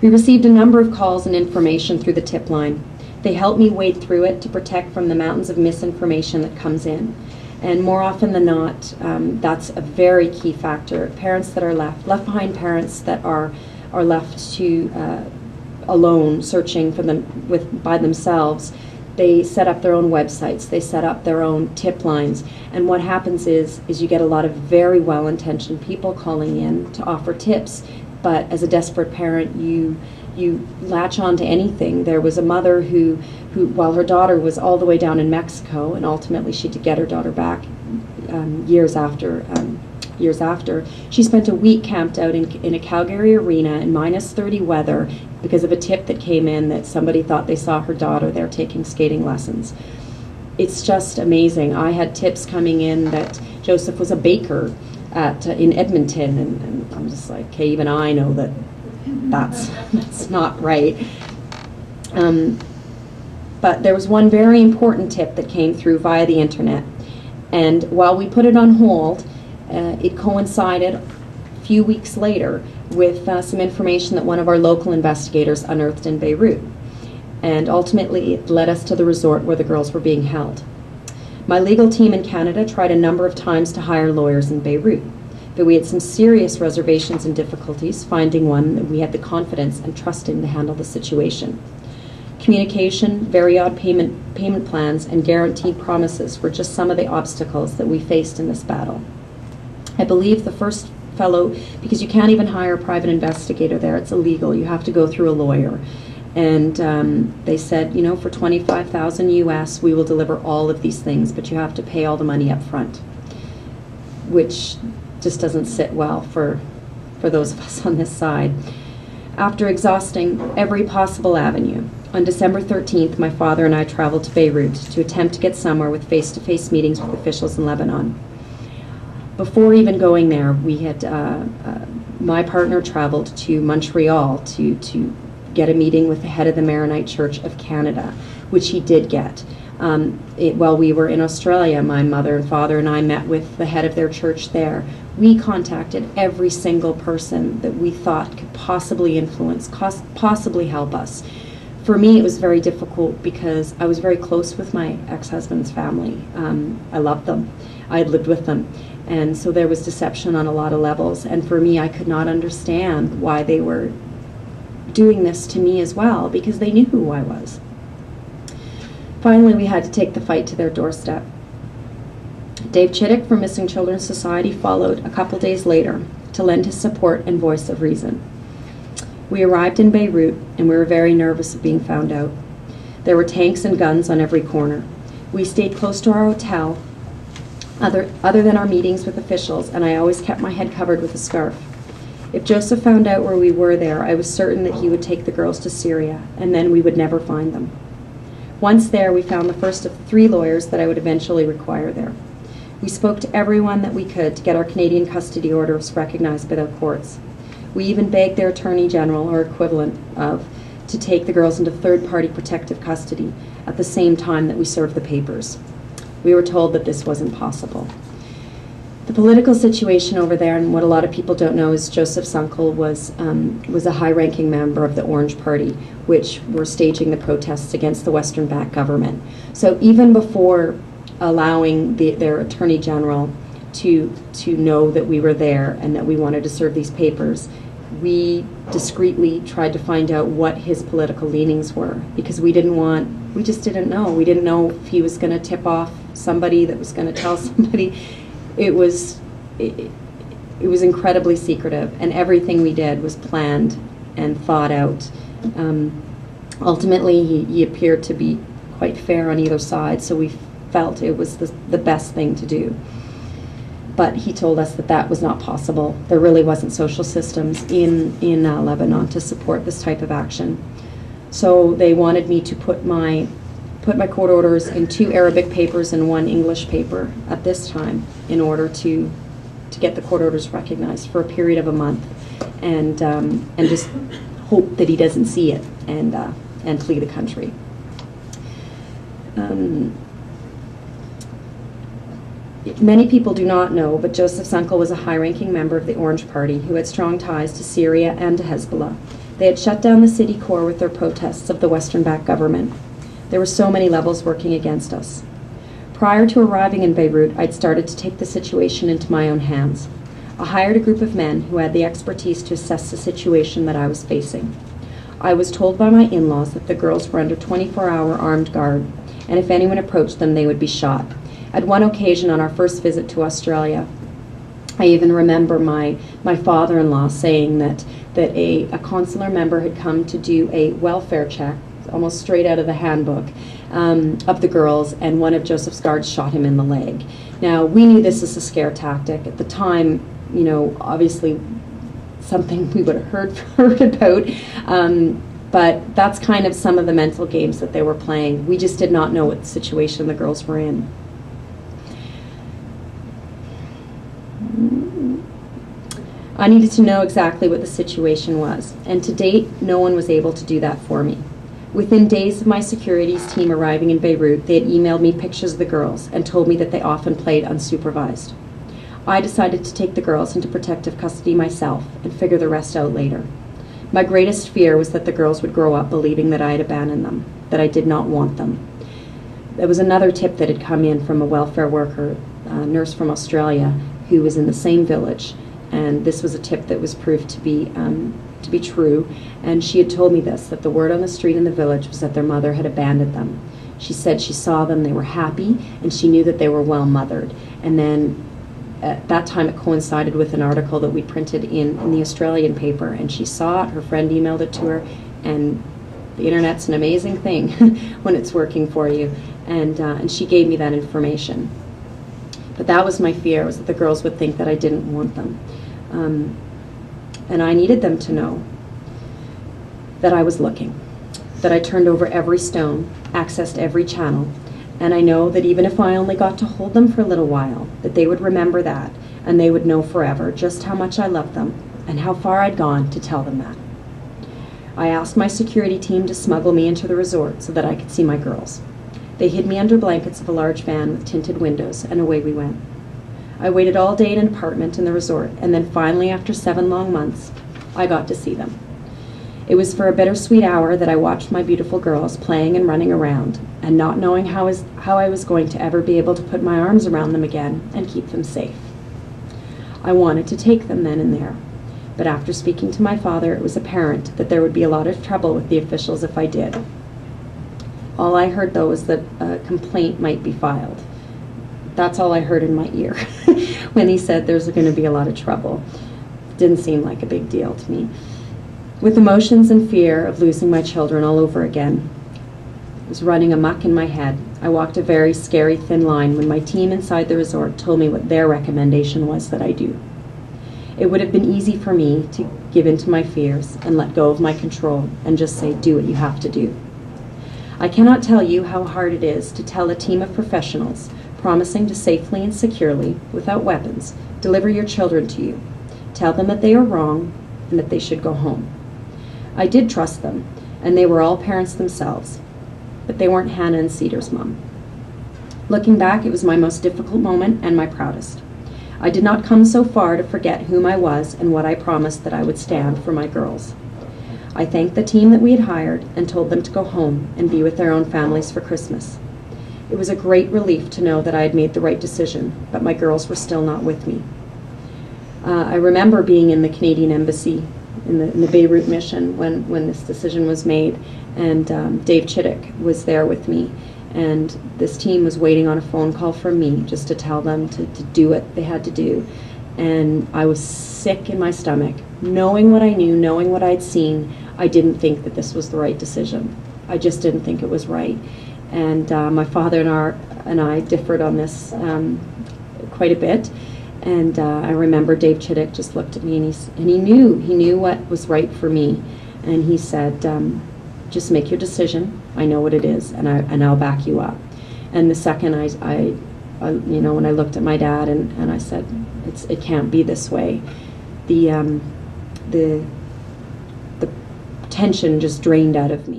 We received a number of calls and information through the tip line. They helped me wade through it to protect from the mountains of misinformation that comes in. And more often than not, that's a very key factor. Parents that are left behind parents that are left to alone, searching for them by themselves, they set up their own websites, they set up their own tip lines, and what happens is you get a lot of very well-intentioned people calling in to offer tips, but as a desperate parent, you latch on to anything. There was a mother who while her daughter was all the way down in Mexico, and ultimately she did get her daughter back years after, she spent a week camped out in a Calgary arena in -30 weather because of a tip that came in that somebody thought they saw her daughter there taking skating lessons. It's just amazing. I had tips coming in that Joseph was a baker in Edmonton, and I'm just like, okay, even I know that's not right. But there was one very important tip that came through via the internet, and while we put it on hold, it coincided a few weeks later with some information that one of our local investigators unearthed in Beirut, and ultimately it led us to the resort where the girls were being held. My legal team in Canada tried a number of times to hire lawyers in Beirut, but we had some serious reservations and difficulties finding one that we had the confidence and trust in to handle the situation. Communication, very odd payment plans, and guaranteed promises were just some of the obstacles that we faced in this battle. I believe the first fellow, because you can't even hire a private investigator there, it's illegal, you have to go through a lawyer. And they said, you know, for $25,000 US, we will deliver all of these things, but you have to pay all the money up front, which just doesn't sit well for those of us on this side. After exhausting every possible avenue, on December 13th, my father and I traveled to Beirut to attempt to get somewhere with face-to-face meetings with officials in Lebanon. Before even going there, we had, my partner traveled to Montreal to get a meeting with the head of the Maronite Church of Canada, which he did get. While we were in Australia, my mother and father and I met with the head of their church there. We contacted every single person that we thought could possibly influence, possibly help us. For me, it was very difficult because I was very close with my ex-husband's family. I loved them. I had lived with them. And so there was deception on a lot of levels. And for me, I could not understand why they were doing this to me as well, because they knew who I was. Finally, we had to take the fight to their doorstep. Dave Chittick from Missing Children's Society followed a couple days later to lend his support and voice of reason. We arrived in Beirut, and we were very nervous of being found out. There were tanks and guns on every corner. We stayed close to our hotel, other than our meetings with officials, and I always kept my head covered with a scarf. If Joseph found out where we were there, I was certain that he would take the girls to Syria, and then we would never find them. Once there, we found the first of 3 lawyers that I would eventually require there. We spoke to everyone that we could to get our Canadian custody orders recognized by the courts. We even begged their Attorney General, or equivalent of, to take the girls into third-party protective custody at the same time that we served the papers. We were told that this wasn't possible. The political situation over there, and what a lot of people don't know, is Joseph's uncle was a high-ranking member of the Orange Party, which were staging the protests against the Western-backed government. So even before allowing their Attorney General to know that we were there and that we wanted to serve these papers, we discreetly tried to find out what his political leanings were, because we just didn't know. We didn't know if he was going to tip off somebody that was going to tell somebody. It was incredibly secretive, and everything we did was planned and thought out. Ultimately, he appeared to be quite fair on either side, so we felt it was the best thing to do. But he told us that that was not possible. There really wasn't social systems in Lebanon to support this type of action. So they wanted me to put my court orders in 2 Arabic papers and 1 English paper at this time in order to get the court orders recognized for a period of a month, and just hope that he doesn't see it and flee the country. Many people do not know, but Joseph's uncle was a high-ranking member of the Orange Party who had strong ties to Syria and to Hezbollah. They had shut down the city core with their protests of the Western-backed government. There were so many levels working against us. Prior to arriving in Beirut, I'd started to take the situation into my own hands. I hired a group of men who had the expertise to assess the situation that I was facing. I was told by my in-laws that the girls were under 24-hour armed guard, and if anyone approached them, they would be shot. At one occasion on our first visit to Australia, I even remember my father-in-law saying that a consular member had come to do a welfare check, almost straight out of the handbook, of the girls, and one of Joseph's guards shot him in the leg. Now, we knew this as a scare tactic. At the time, you know, obviously something we would have heard about, but that's kind of some of the mental games that they were playing. We just did not know what situation the girls were in. I needed to know exactly what the situation was, and to date, no one was able to do that for me. Within days of my securities team arriving in Beirut, they had emailed me pictures of the girls and told me that they often played unsupervised. I decided to take the girls into protective custody myself and figure the rest out later. My greatest fear was that the girls would grow up believing that I had abandoned them, that I did not want them. There was another tip that had come in from a welfare worker, a nurse from Australia, who was in the same village, and this was a tip that was proved to be true, and she had told me this, that the word on the street in the village was that their mother had abandoned them. She said she saw them, they were happy, and she knew that they were well mothered. And then at that time it coincided with an article that we printed in the Australian paper, and she saw it, her friend emailed it to her, and the internet's an amazing thing when it's working for you, and she gave me that information. But that was my fear, was that the girls would think that I didn't want them. And I needed them to know that I was looking, that I turned over every stone, accessed every channel, and I know that even if I only got to hold them for a little while, that they would remember that, and they would know forever just how much I loved them and how far I'd gone to tell them that. I asked my security team to smuggle me into the resort so that I could see my girls. They hid me under blankets of a large van with tinted windows, and away we went. I waited all day in an apartment in the resort, and then finally, after 7 long months, I got to see them. It was for a bittersweet hour that I watched my beautiful girls playing and running around, and not knowing how I was going to ever be able to put my arms around them again and keep them safe. I wanted to take them then and there, but after speaking to my father, it was apparent that there would be a lot of trouble with the officials if I did. All I heard, though, was that a complaint might be filed. That's all I heard in my ear when he said there's going to be a lot of trouble. Didn't seem like a big deal to me. With emotions and fear of losing my children all over again, it was running amok in my head. I walked a very scary thin line when my team inside the resort told me what their recommendation was that I do. It would have been easy for me to give in to my fears and let go of my control and just say, do what you have to do. I cannot tell you how hard it is to tell a team of professionals promising to safely and securely, without weapons, deliver your children to you. Tell them that they are wrong and that they should go home. I did trust them, and they were all parents themselves, but they weren't Hannah and Cedar's mom. Looking back, it was my most difficult moment and my proudest. I did not come so far to forget whom I was and what I promised that I would stand for my girls. I thanked the team that we had hired and told them to go home and be with their own families for Christmas. It was a great relief to know that I had made the right decision, but my girls were still not with me. I remember being in the Canadian Embassy in the Beirut mission when this decision was made, and Dave Chittick was there with me, and this team was waiting on a phone call from me just to tell them to do what they had to do. And I was sick in my stomach. Knowing what I knew, knowing what I'd seen, I didn't think that this was the right decision. I just didn't think it was right. And my father and I differed on this quite a bit. And I remember Dave Chittick just looked at me, and he knew what was right for me. And he said, just make your decision. I know what it is, and I'll back you up. And the second I when I looked at my dad and I said, it can't be this way, the tension just drained out of me.